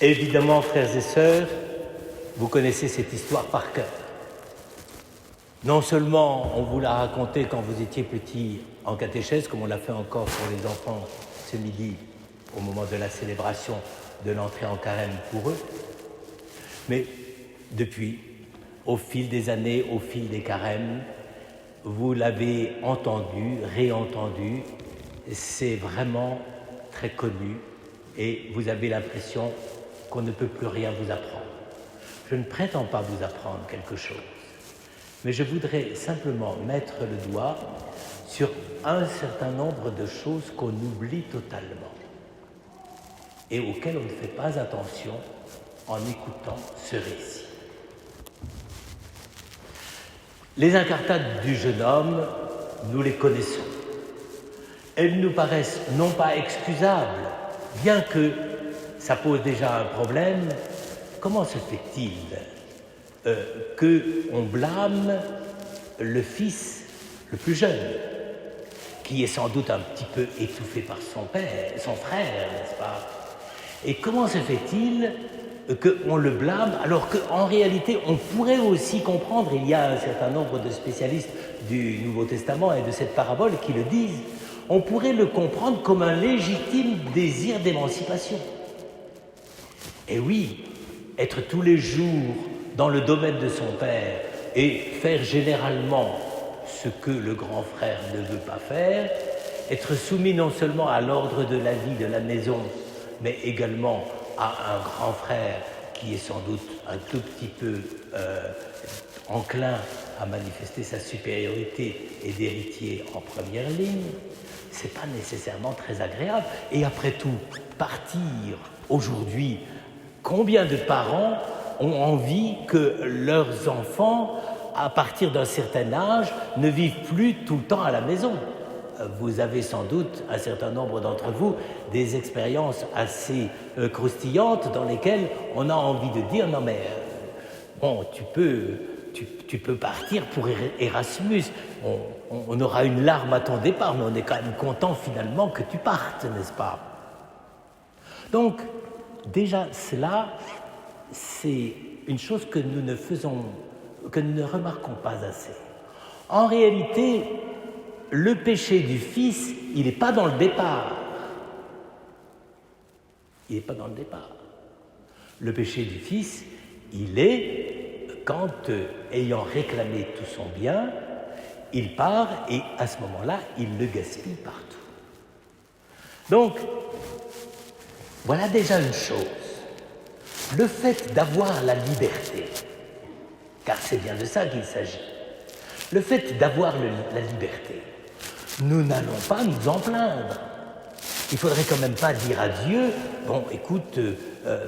Évidemment, frères et sœurs, vous connaissez cette histoire par cœur. Non seulement on vous l'a raconté quand vous étiez petit en catéchèse, comme on l'a fait encore pour les enfants ce midi, au moment de la célébration de l'entrée en carême pour eux, mais depuis, au fil des années, au fil des carèmes, vous l'avez entendu, réentendu, c'est vraiment très connu et vous avez l'impression qu'on ne peut plus rien vous apprendre. Je ne prétends pas vous apprendre quelque chose, mais je voudrais simplement mettre le doigt sur un certain nombre de choses qu'on oublie totalement et auxquelles on ne fait pas attention en écoutant ce récit. Les incartades du jeune homme, nous les connaissons. Elles nous paraissent non pas excusables, bien que ça pose déjà un problème. Comment se fait-il qu'on blâme le fils le plus jeune, qui est sans doute un petit peu étouffé par son frère, n'est-ce pas? Et comment se fait-il qu'on le blâme alors qu'en réalité on pourrait aussi comprendre, il y a un certain nombre de spécialistes du Nouveau Testament et de cette parabole qui le disent, on pourrait le comprendre comme un légitime désir d'émancipation. Et oui, être tous les jours dans le domaine de son père et faire généralement ce que le grand frère ne veut pas faire, être soumis non seulement à l'ordre de la vie de la maison, mais également à un grand frère qui est sans doute un tout petit peu enclin à manifester sa supériorité et d'héritier en première ligne, c'est pas nécessairement très agréable. Et après tout, partir aujourd'hui, combien de parents ont envie que leurs enfants, à partir d'un certain âge, ne vivent plus tout le temps à la maison? Vous avez sans doute, un certain nombre d'entre vous, des expériences assez croustillantes dans lesquelles on a envie de dire « Non mais, bon, tu peux partir pour Erasmus, on aura une larme à ton départ, mais on est quand même content finalement que tu partes, n'est-ce pas ?» Donc, déjà cela, c'est une chose que nous ne remarquons pas assez. En réalité, le péché du fils, il n'est pas dans le départ. Il n'est pas dans le départ. Le péché du fils, il est quand, ayant réclamé tout son bien, il part et à ce moment-là, il le gaspille partout. Donc, voilà déjà une chose. Le fait d'avoir la liberté, car c'est bien de ça qu'il s'agit, le fait d'avoir la liberté, nous n'allons pas nous en plaindre. Il ne faudrait quand même pas dire à Dieu « Bon, écoute,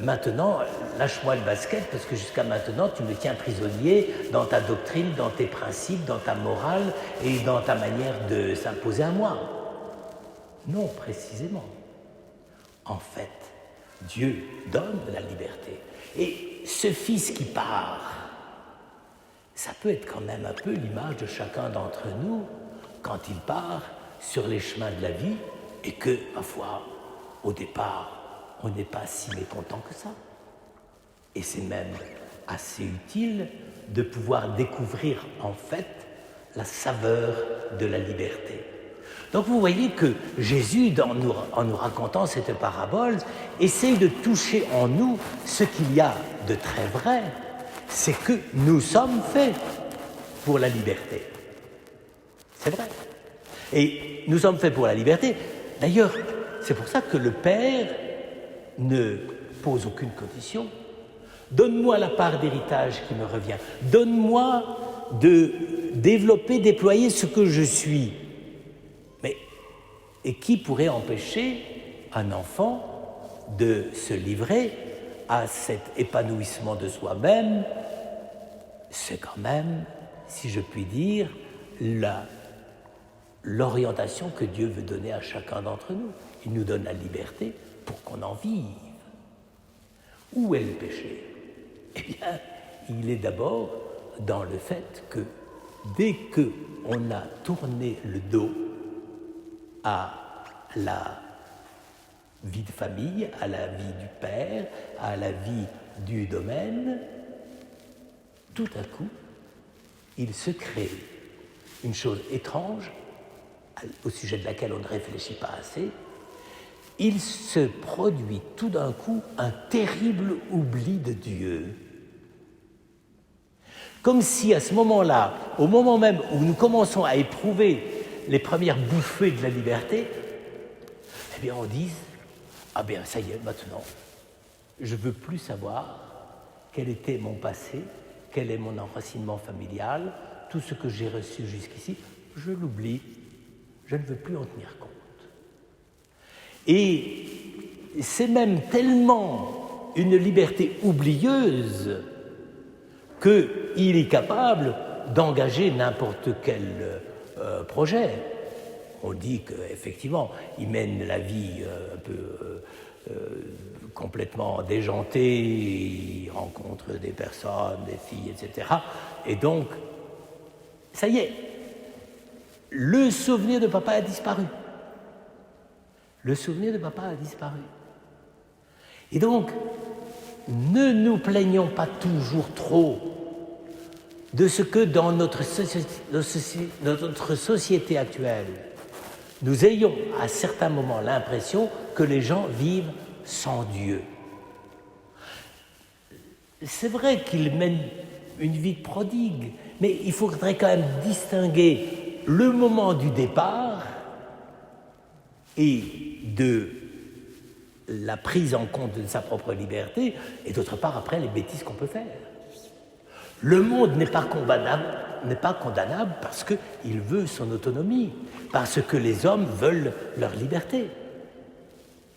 maintenant, lâche-moi le basket parce que jusqu'à maintenant, tu me tiens prisonnier dans ta doctrine, dans tes principes, dans ta morale et dans ta manière de s'imposer à moi. » Non, précisément. En fait, Dieu donne la liberté. Et ce fils qui part, ça peut être quand même un peu l'image de chacun d'entre nous quand il part sur les chemins de la vie et que, ma foi, au départ, on n'est pas si mécontent que ça. Et c'est même assez utile de pouvoir découvrir en fait la saveur de la liberté. Donc vous voyez que Jésus, en nous racontant cette parabole, essaye de toucher en nous ce qu'il y a de très vrai, c'est que nous sommes faits pour la liberté. C'est vrai. Et nous sommes faits pour la liberté. D'ailleurs, c'est pour ça que le Père ne pose aucune condition. Donne-moi la part d'héritage qui me revient. Donne-moi de développer, déployer ce que je suis. Mais, et qui pourrait empêcher un enfant de se livrer à cet épanouissement de soi-même? C'est quand même, si je puis dire, l'orientation que Dieu veut donner à chacun d'entre nous. Il nous donne la liberté pour qu'on en vive. Où est le péché? Eh bien, il est d'abord dans le fait que dès qu'on a tourné le dos à la vie de famille, à la vie du père, à la vie du domaine, tout à coup, il se crée une chose étrange, au sujet de laquelle on ne réfléchit pas assez. Il se produit tout d'un coup un terrible oubli de Dieu. Comme si à ce moment-là, au moment même où nous commençons à éprouver les premières bouffées de la liberté, eh bien on dise « Ah bien ça y est, maintenant, je ne veux plus savoir quel était mon passé, quel est mon enracinement familial, tout ce que j'ai reçu jusqu'ici, je l'oublie, je ne veux plus en tenir compte. » Et c'est même tellement une liberté oublieuse qu'il est capable d'engager n'importe quel projet. On dit qu'effectivement, il mène la vie un peu complètement déjantée, il rencontre des personnes, des filles, etc. Et donc, ça y est, le souvenir de papa a disparu. Le souvenir de papa a disparu. Et donc, ne nous plaignons pas toujours trop de ce que dans notre société actuelle, nous ayons à certains moments l'impression que les gens vivent sans Dieu. C'est vrai qu'ils mènent une vie de prodigue, mais il faudrait quand même distinguer le moment du départ et de la prise en compte de sa propre liberté, et d'autre part, après, les bêtises qu'on peut faire. Le monde n'est pas condamnable parce qu'il veut son autonomie, parce que les hommes veulent leur liberté.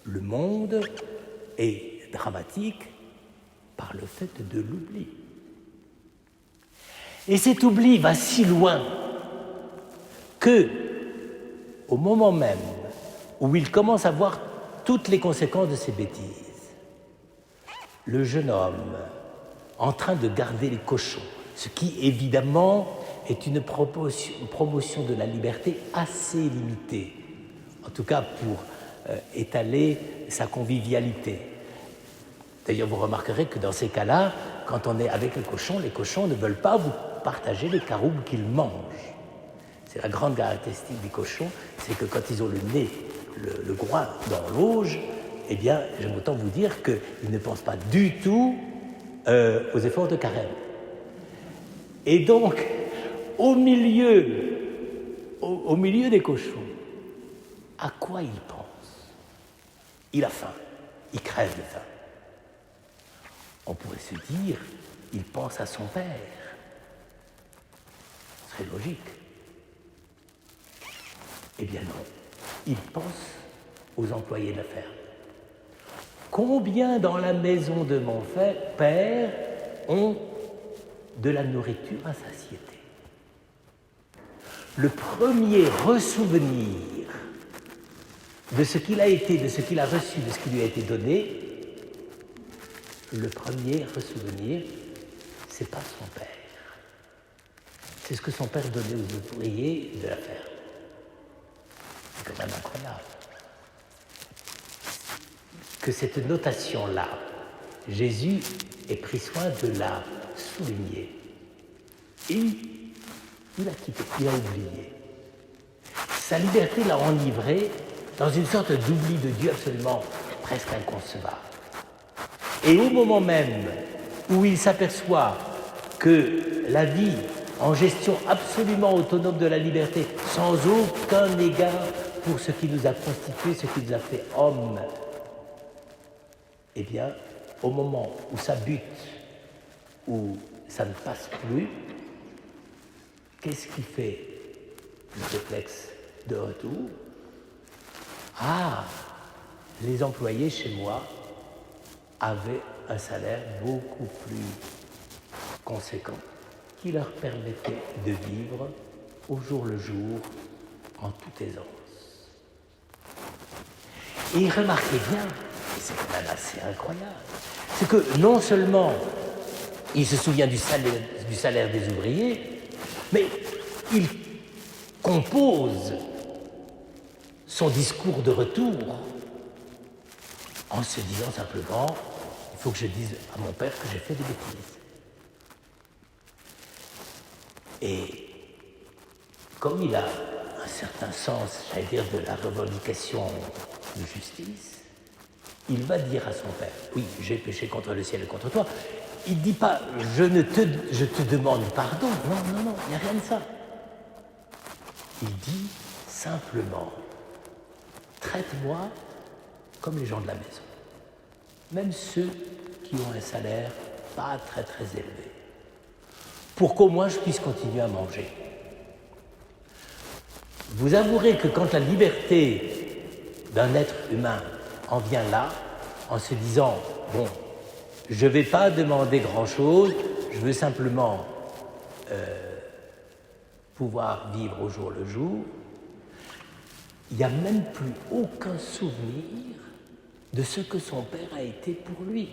Le monde est dramatique par le fait de l'oubli. Et cet oubli va si loin que, au moment même où il commence à voir toutes les conséquences de ses bêtises, le jeune homme, en train de garder les cochons, ce qui évidemment est une promotion de la liberté assez limitée, en tout cas pour étaler sa convivialité. D'ailleurs, vous remarquerez que dans ces cas-là, quand on est avec les cochons ne veulent pas vous partager les caroubes qu'ils mangent. C'est la grande caractéristique des cochons, c'est que quand ils ont le nez, le groin dans l'auge, eh bien, j'aime autant vous dire qu'ils ne pensent pas du tout aux efforts de carême. Et donc, au milieu des cochons, à quoi il pense? Il a faim, il crève de faim. On pourrait se dire, il pense à son père. Ce serait logique. Eh bien non, il pense aux employés de la ferme. Combien dans la maison de mon père ont de la nourriture à satiété? Le premier ressouvenir de ce qu'il a été, de ce qu'il a reçu, de ce qui lui a été donné, le premier ressouvenir, c'est pas son père. C'est ce que son père donnait aux ouvriers de la ferme. C'est quand même incroyable. Que cette notation-là, Jésus ait pris soin de la souligner. Et il a quitté, il a oublié. Sa liberté l'a enivré dans une sorte d'oubli de Dieu absolument presque inconcevable. Et au moment même où il s'aperçoit que la vie en gestion absolument autonome de la liberté, sans aucun égard pour ce qui nous a constitués, ce qui nous a fait hommes, eh bien, au moment où ça bute, où ça ne passe plus, qu'est-ce qui fait le réflexe de retour? Ah, les employés chez moi avaient un salaire beaucoup plus conséquent qui leur permettait de vivre au jour le jour en toute aisance. Et remarquez bien, et c'est quand même assez incroyable, c'est que non seulement il se souvient du salaire des ouvriers, mais il compose son discours de retour en se disant simplement, il faut que je dise à mon père que j'ai fait des bêtises. Et comme il a un certain sens, j'allais dire, de la revendication de justice, il va dire à son père, oui, j'ai péché contre le ciel et contre toi. Il ne dit pas, je te demande pardon. Non, non, non, il n'y a rien de ça. Il dit simplement, traite-moi comme les gens de la maison. Même ceux qui ont un salaire pas très très élevé. Pour qu'au moins je puisse continuer à manger. Vous avouerez que quand la liberté d'un être humain en vient là, en se disant, bon, je ne vais pas demander grand-chose, je veux simplement pouvoir vivre au jour le jour, il n'y a même plus aucun souvenir de ce que son père a été pour lui.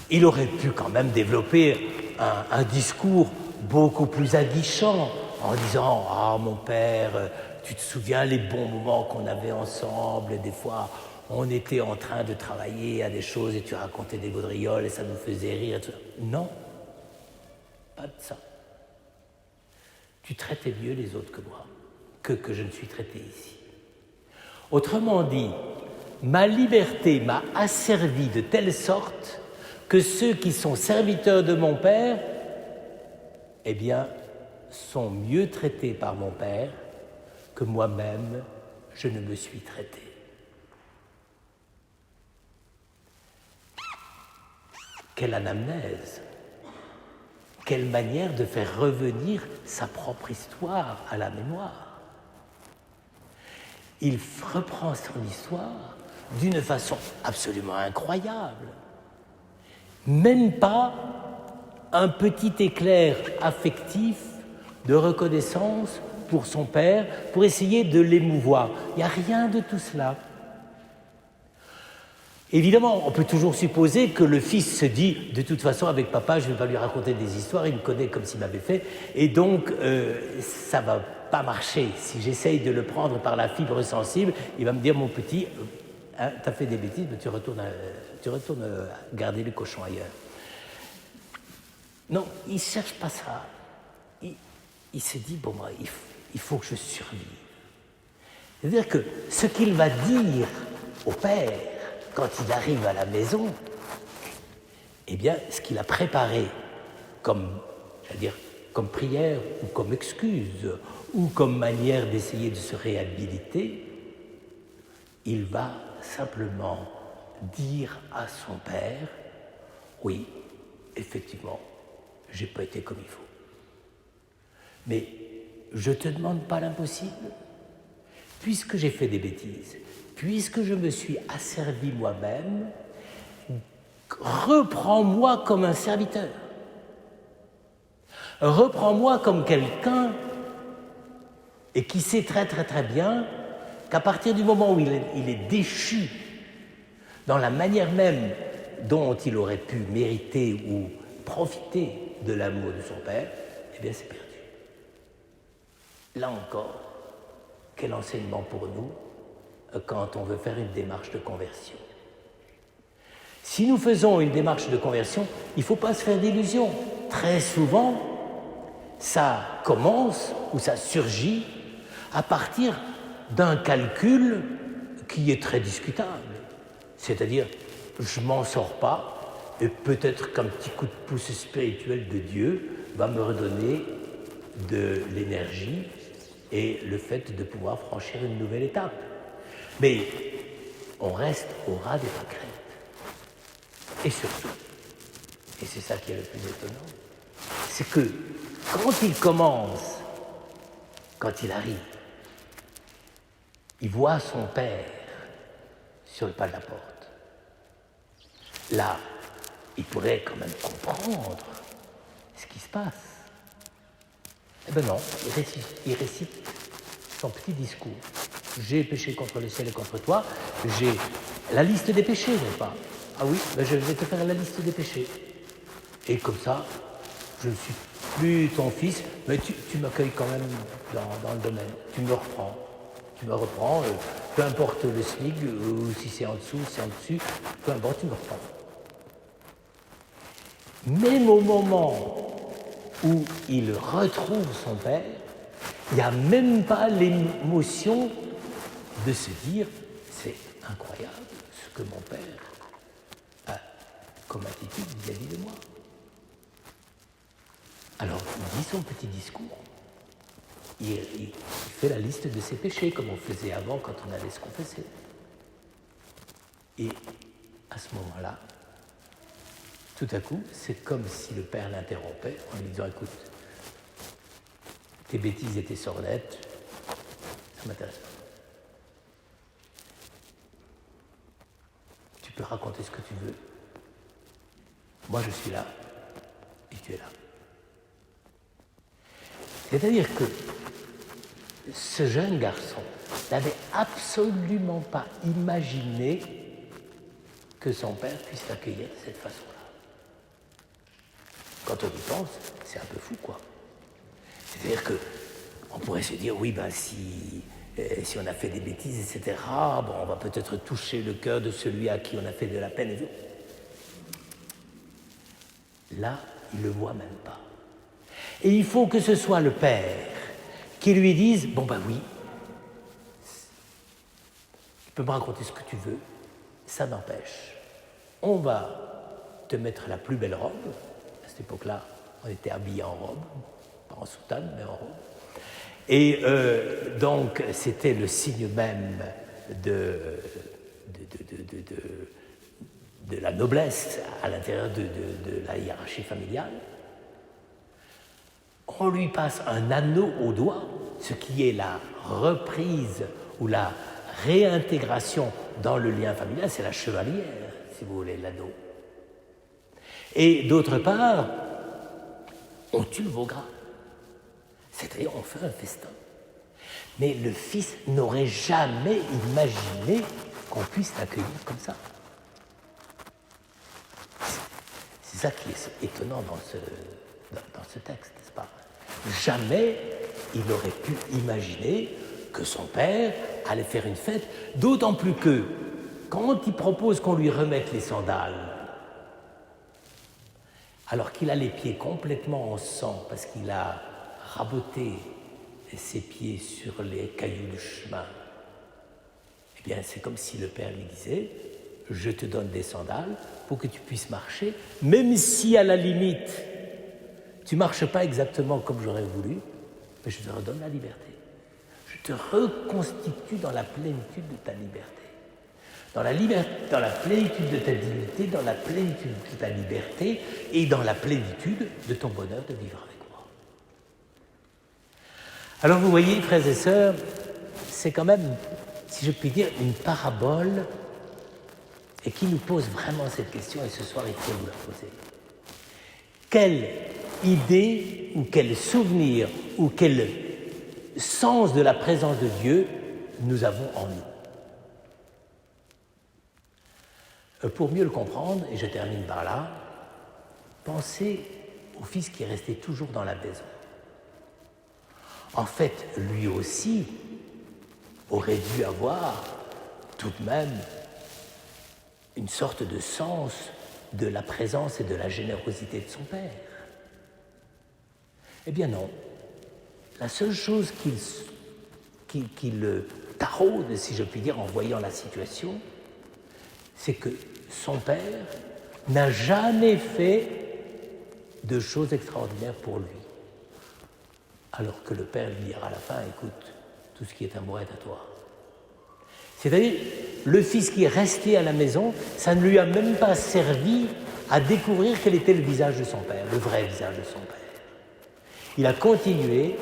Il aurait pu quand même développer un discours beaucoup plus aguichant en disant « Ah, mon père, tu te souviens les bons moments qu'on avait ensemble, et des fois on était en train de travailler à des choses et tu racontais des gaudrioles et ça nous faisait rire. » Non, pas de ça. Tu traitais mieux les autres que moi, que je ne suis traité ici. Autrement dit, ma liberté m'a asservi de telle sorte que ceux qui sont serviteurs de mon père, eh bien, sont mieux traités par mon père que moi-même, je ne me suis traité. Quelle anamnèse! Quelle manière de faire revenir sa propre histoire à la mémoire. Il reprend son histoire d'une façon absolument incroyable. Même pas un petit éclair affectif de reconnaissance pour son père, pour essayer de l'émouvoir. Il n'y a rien de tout cela. Évidemment, on peut toujours supposer que le fils se dit « de toute façon, avec papa, je ne vais pas lui raconter des histoires, il me connaît comme s'il m'avait fait, et donc ça ne va pas marcher. Si j'essaye de le prendre par la fibre sensible, il va me dire « mon petit, hein, tu as fait des bêtises, mais tu retournes garder le cochon ailleurs. » Non, il ne cherche pas ça. Il se dit « bon, moi, il faut que je survive. » C'est-à-dire que ce qu'il va dire au père, quand il arrive à la maison, eh bien, ce qu'il a préparé comme prière ou comme excuse ou comme manière d'essayer de se réhabiliter, il va simplement dire à son père « oui, effectivement, je n'ai pas été comme il faut. Mais je ne te demande pas l'impossible. Puisque j'ai fait des bêtises, puisque je me suis asservi moi-même, reprends-moi comme un serviteur. Reprends-moi comme quelqu'un et qui sait très très très bien qu'à partir du moment où il est déchu dans la manière même dont il aurait pu mériter ou profiter de l'amour de son père, eh bien c'est perdu. Là encore, quel enseignement pour nous quand on veut faire une démarche de conversion. Si nous faisons une démarche de conversion, il ne faut pas se faire d'illusions. Très souvent, ça commence ou ça surgit à partir d'un calcul qui est très discutable. C'est-à-dire, je ne m'en sors pas et peut-être qu'un petit coup de pouce spirituel de Dieu va me redonner de l'énergie et le fait de pouvoir franchir une nouvelle étape. Mais on reste au ras des pâquerettes. Et surtout, et c'est ça qui est le plus étonnant, c'est que quand il commence, quand il arrive, il voit son père sur le pas de la porte. Là, il pourrait quand même comprendre ce qui se passe. Eh bien non, il récite son petit discours. J'ai péché contre le ciel et contre toi, j'ai la liste des péchés, n'est-ce pas? Ah oui, ben je vais te faire la liste des péchés. Et comme ça, je ne suis plus ton fils, mais tu m'accueilles quand même dans le domaine, tu me reprends. Tu me reprends, peu importe le SMIC, ou si c'est en dessous, si c'est en dessus, peu importe, tu me reprends. Même au moment où il retrouve son père, il n'y a même pas l'émotion de se dire c'est incroyable ce que mon père a comme attitude vis-à-vis de moi. Alors il dit son petit discours, il fait la liste de ses péchés comme on faisait avant quand on allait se confesser. Et à ce moment-là, tout à coup, c'est comme si le père l'interrompait en lui disant « Écoute, tes bêtises et tes sornettes, ça m'intéresse pas. Tu peux raconter ce que tu veux. Moi, je suis là et tu es là. » C'est-à-dire que ce jeune garçon n'avait absolument pas imaginé que son père puisse l'accueillir de cette façon-là. Quand on y pense, c'est un peu fou, quoi. C'est-à-dire qu'on pourrait se dire, oui, ben si on a fait des bêtises, etc., bon, on va peut-être toucher le cœur de celui à qui on a fait de la peine. Et tout. Là, il ne le voit même pas. Et il faut que ce soit le père qui lui dise, bon ben oui, tu peux me raconter ce que tu veux, ça n'empêche. On va te mettre la plus belle robe. À cette époque-là, on était habillés en robe, pas en soutane, mais en robe. Et donc, c'était le signe même de la noblesse à l'intérieur de la hiérarchie familiale. On lui passe un anneau au doigt, ce qui est la reprise ou la réintégration dans le lien familial, c'est la chevalière, si vous voulez, l'anneau. Et d'autre part, on tue le veau gras. C'est-à-dire, on fait un festin. Mais le fils n'aurait jamais imaginé qu'on puisse l'accueillir comme ça. C'est ça qui est étonnant dans ce texte, n'est-ce pas? Jamais il aurait pu imaginer que son père allait faire une fête, d'autant plus que, quand il propose qu'on lui remette les sandales, alors qu'il a les pieds complètement en sang, parce qu'il a raboté ses pieds sur les cailloux du chemin, eh bien c'est comme si le père lui disait « Je te donne des sandales pour que tu puisses marcher, même si à la limite, tu ne marches pas exactement comme j'aurais voulu, mais je te redonne la liberté. Je te reconstitue dans la plénitude de ta liberté. Dans la plénitude de ta dignité, dans la plénitude de ta liberté et dans la plénitude de ton bonheur de vivre avec moi. » Alors vous voyez, frères et sœurs, c'est quand même, si je puis dire, une parabole et qui nous pose vraiment cette question, et ce soir il faut vous la poser. Quelle idée ou quel souvenir ou quel sens de la présence de Dieu nous avons en nous? Pour mieux le comprendre, et je termine par là, pensez au fils qui est resté toujours dans la maison. En fait, lui aussi aurait dû avoir tout de même une sorte de sens de la présence et de la générosité de son père. Eh bien non. La seule chose qui le taraude, si je puis dire, en voyant la situation, c'est que son père n'a jamais fait de choses extraordinaires pour lui. Alors que le père lui dira à la fin, écoute, tout ce qui est à moi est à toi. C'est-à-dire, le fils qui est resté à la maison, ça ne lui a même pas servi à découvrir quel était le visage de son père, le vrai visage de son père. Il a continué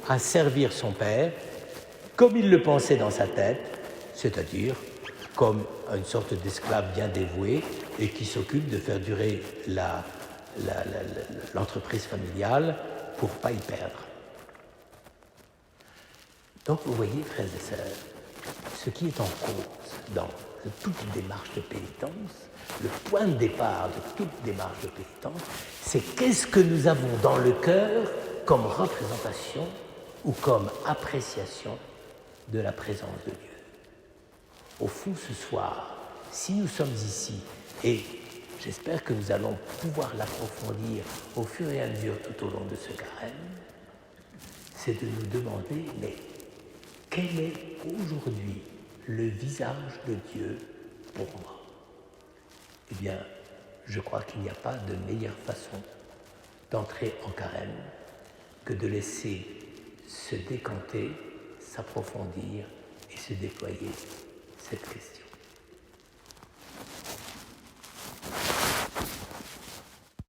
à servir son père comme il le pensait dans sa tête, c'est-à-dire comme une sorte d'esclave bien dévoué et qui s'occupe de faire durer l'entreprise familiale pour ne pas y perdre. Donc vous voyez, frères et sœurs, ce qui est en cause dans toute démarche de pénitence, le point de départ de toute démarche de pénitence, c'est qu'est-ce que nous avons dans le cœur comme représentation ou comme appréciation de la présence de Dieu. Au fond, ce soir, si nous sommes ici, et j'espère que nous allons pouvoir l'approfondir au fur et à mesure tout au long de ce carême, c'est de nous demander, mais quel est aujourd'hui le visage de Dieu pour moi? Eh bien, je crois qu'il n'y a pas de meilleure façon d'entrer en carême que de laisser se décanter, s'approfondir et se déployer cette question.